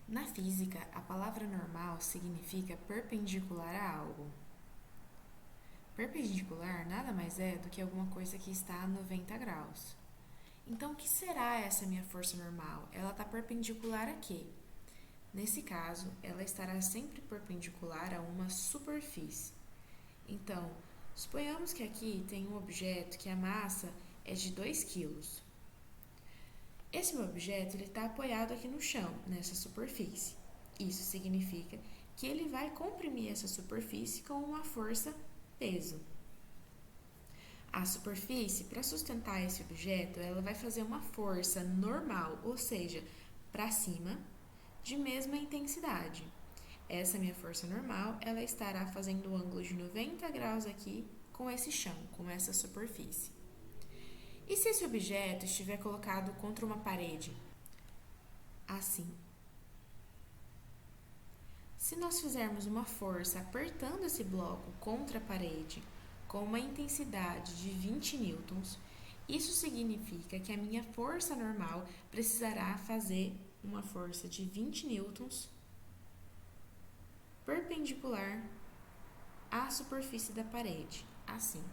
Na física, a palavra normal significa perpendicular a algo. Perpendicular nada mais é do que alguma coisa que está a 90 graus. Então, o que será essa minha força normal? Ela está perpendicular a quê? Nesse caso, ela estará sempre perpendicular a uma superfície. Então, suponhamos que aqui tem um objeto que a massa é de 2 quilos. Esse meu objeto está apoiado aqui no chão, nessa superfície. Isso significa que ele vai comprimir essa superfície com uma força peso. A superfície, para sustentar esse objeto, ela vai fazer uma força normal, ou seja, para cima, de mesma intensidade. Essa minha força normal, ela estará fazendo um ângulo de 90 graus aqui com esse chão, com essa superfície. E se esse objeto estiver colocado contra uma parede? Assim. Se nós fizermos uma força apertando esse bloco contra a parede com uma intensidade de 20 newtons, isso significa que a minha força normal precisará fazer uma força de 20 newtons perpendicular à superfície da parede, assim.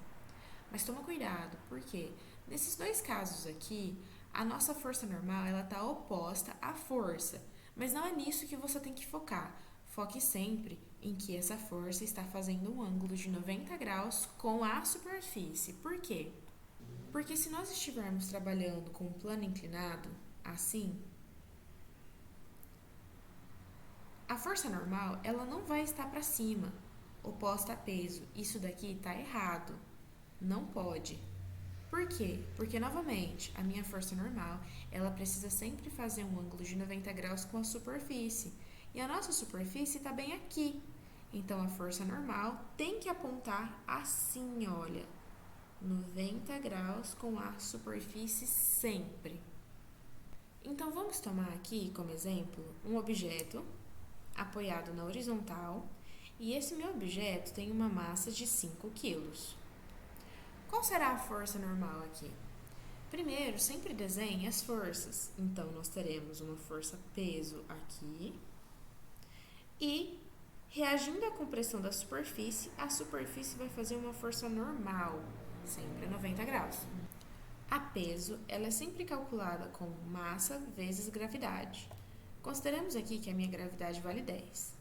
Mas toma cuidado, porque nesses dois casos aqui, a nossa força normal ela está oposta à força, mas não é nisso que você tem que focar. Foque sempre em que essa força está fazendo um ângulo de 90 graus com a superfície. Por quê? Porque se nós estivermos trabalhando com um plano inclinado, assim, a força normal ela não vai estar para cima, oposta a peso. Isso daqui está errado. Não pode. Por quê? Porque, novamente, a minha força normal, ela precisa sempre fazer um ângulo de 90 graus com a superfície. E a nossa superfície está bem aqui. Então, a força normal tem que apontar assim, olha. 90 graus com a superfície sempre. Então, vamos tomar aqui, como exemplo, um objeto apoiado na horizontal. E esse meu objeto tem uma massa de 5 quilos. Qual será a força normal aqui? Primeiro, sempre desenhe as forças. Então, nós teremos uma força peso aqui e, reagindo à compressão da superfície, a superfície vai fazer uma força normal, sempre a 90 graus. A peso, ela é sempre calculada como massa vezes gravidade. Consideramos aqui que a minha gravidade vale 10.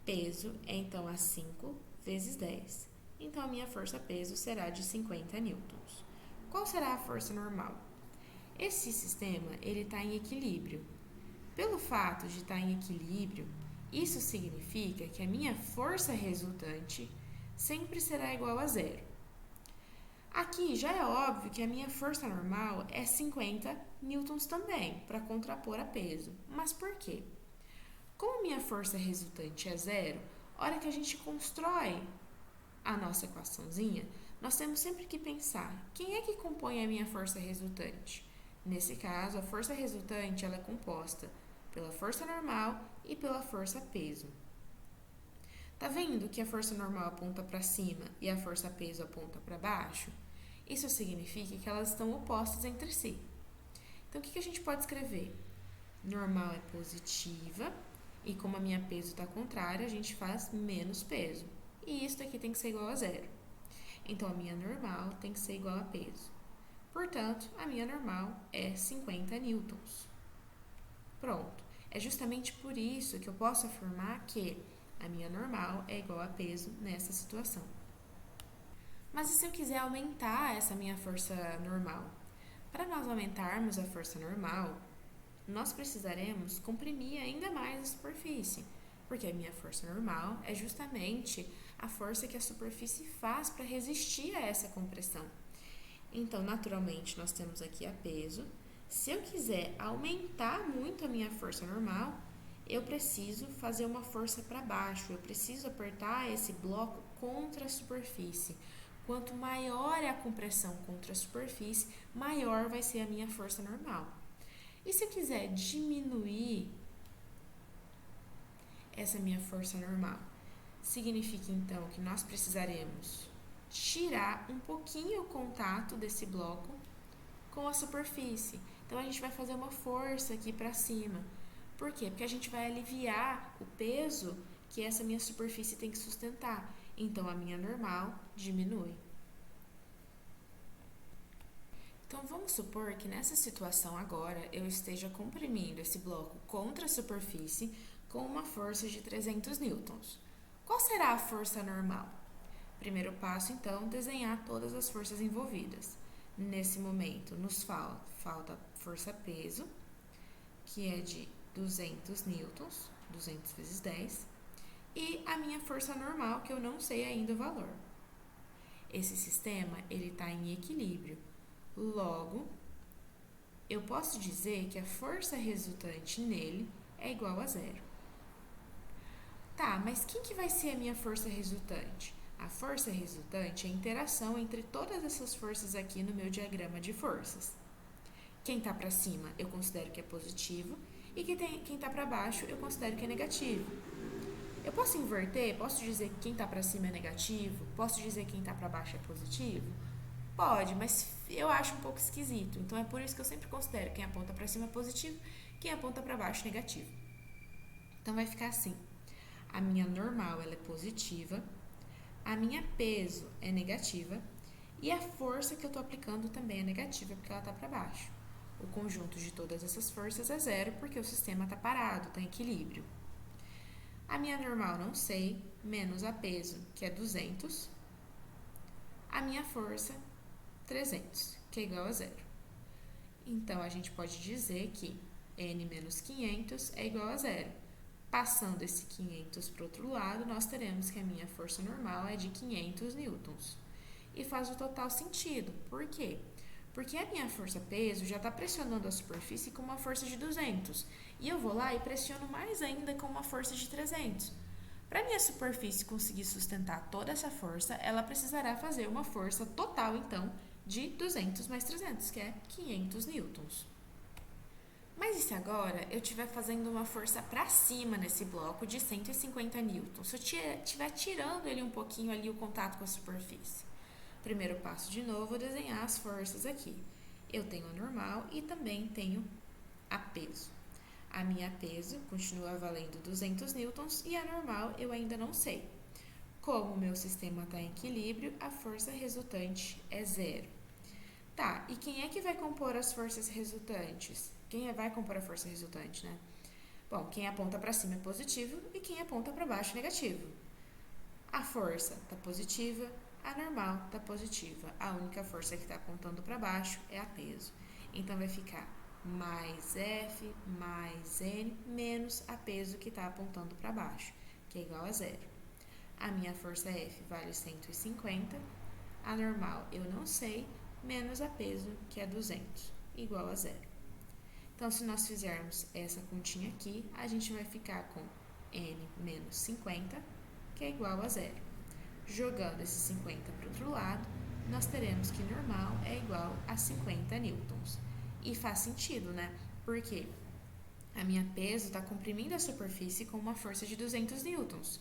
Peso é então a 5 vezes 10. Então, a minha força-peso será de 50 newtons. Qual será a força normal? Esse sistema está em equilíbrio. Pelo fato de estar em equilíbrio, isso significa que a minha força resultante sempre será igual a zero. Aqui já é óbvio que a minha força normal é 50 newtons também, para contrapor a peso. Mas por quê? Como minha força resultante é zero, hora que a gente constrói a nossa equaçãozinha, nós temos sempre que pensar quem é que compõe a minha força resultante. Nesse caso, a força resultante ela é composta pela força normal e pela força peso. Tá vendo que a força normal aponta para cima e a força peso aponta para baixo? Isso significa que elas estão opostas entre si. Então, o que a gente pode escrever? Normal é positiva e como a minha peso está contrária, a gente faz menos peso. E isso daqui tem que ser igual a zero. Então, a minha normal tem que ser igual a peso. Portanto, a minha normal é 50 newtons. Pronto. É justamente por isso que eu posso afirmar que a minha normal é igual a peso nessa situação. Mas e se eu quiser aumentar essa minha força normal? Para nós aumentarmos a força normal, nós precisaremos comprimir ainda mais a superfície, porque a minha força normal é justamente a força que a superfície faz para resistir a essa compressão. Então, naturalmente, nós temos aqui a peso. Se eu quiser aumentar muito a minha força normal, eu preciso fazer uma força para baixo, eu preciso apertar esse bloco contra a superfície. Quanto maior é a compressão contra a superfície, maior vai ser a minha força normal. E se eu quiser diminuir essa minha força normal? Significa então que nós precisaremos tirar um pouquinho o contato desse bloco com a superfície. Então a gente vai fazer uma força aqui para cima. Por quê? Porque a gente vai aliviar o peso que essa minha superfície tem que sustentar. Então, a minha normal diminui. Então, vamos supor que nessa situação agora eu esteja comprimindo esse bloco contra a superfície com uma força de 300 newtons. Qual será a força normal? Primeiro passo, então, desenhar todas as forças envolvidas. Nesse momento, nos falta força-peso, que é de 200 newtons, 200 vezes 10, e a minha força normal, que eu não sei ainda o valor. Esse sistema ele está em equilíbrio. Logo, eu posso dizer que a força resultante nele é igual a zero. Tá, mas quem que vai ser a minha força resultante? A força resultante é a interação entre todas essas forças aqui no meu diagrama de forças. Quem está para cima eu considero que é positivo e quem está para baixo eu considero que é negativo. Eu posso inverter? Posso dizer que quem está para cima é negativo? Posso dizer que quem está para baixo é positivo? Pode, mas eu acho um pouco esquisito. Então é por isso que eu sempre considero quem aponta para cima positivo, quem aponta para baixo negativo. Então vai ficar assim: a minha normal ela é positiva, a minha peso é negativa e a força que eu estou aplicando também é negativa porque ela está para baixo. O conjunto de todas essas forças é zero porque o sistema está parado, está em equilíbrio. A minha normal não sei, menos a peso, que é 200, a minha força 300, que é igual a zero. Então, a gente pode dizer que n menos 500 é igual a zero. Passando esse 500 para o outro lado, nós teremos que a minha força normal é de 500 newtons. E faz o total sentido. Por quê? Porque a minha força-peso já está pressionando a superfície com uma força de 200. E eu vou lá e pressiono mais ainda com uma força de 300. Para a minha superfície conseguir sustentar toda essa força, ela precisará fazer uma força total, então, de 200 mais 300, que é 500 newtons. Mas e se agora eu estiver fazendo uma força para cima nesse bloco de 150 newtons? Se eu estiver tirando ele um pouquinho ali o contato com a superfície. Primeiro passo de novo, desenhar as forças aqui. Eu tenho a normal e também tenho a peso. A minha peso continua valendo 200 newtons e a normal eu ainda não sei. Como o meu sistema está em equilíbrio, a força resultante é zero. Tá, e quem é que vai compor as forças resultantes? Quem vai compor a força resultante, né? Bom, quem aponta para cima é positivo e quem aponta para baixo é negativo. A força está positiva, a normal está positiva. A única força que está apontando para baixo é a peso. Então, vai ficar mais F mais N menos a peso que está apontando para baixo, que é igual a zero. A minha força F vale 150, a normal eu não sei, menos a peso, que é 200, igual a zero. Então, se nós fizermos essa continha aqui, a gente vai ficar com N menos 50, que é igual a zero. Jogando esse 50 para o outro lado, nós teremos que normal é igual a 50 newtons. E faz sentido, né? Porque a minha peso está comprimindo a superfície com uma força de 200 newtons.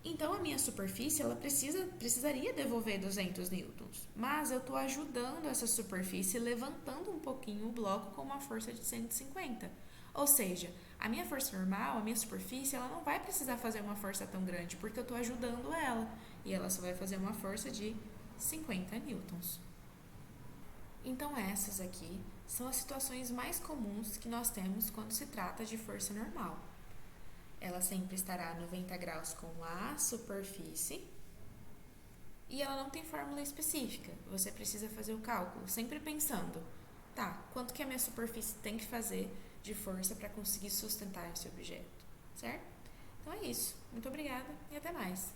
Então, a minha superfície ela precisaria devolver 200 newtons, mas eu estou ajudando essa superfície levantando um pouquinho o bloco com uma força de 150. Ou seja, a minha força normal, a minha superfície, ela não vai precisar fazer uma força tão grande, porque eu estou ajudando ela, e ela só vai fazer uma força de 50 newtons. Então, essas aqui são as situações mais comuns que nós temos quando se trata de força normal. Ela sempre estará a 90 graus com a superfície e ela não tem fórmula específica. Você precisa fazer o cálculo, sempre pensando, tá, quanto que a minha superfície tem que fazer de força para conseguir sustentar esse objeto, certo? Então é isso. Muito obrigada e até mais.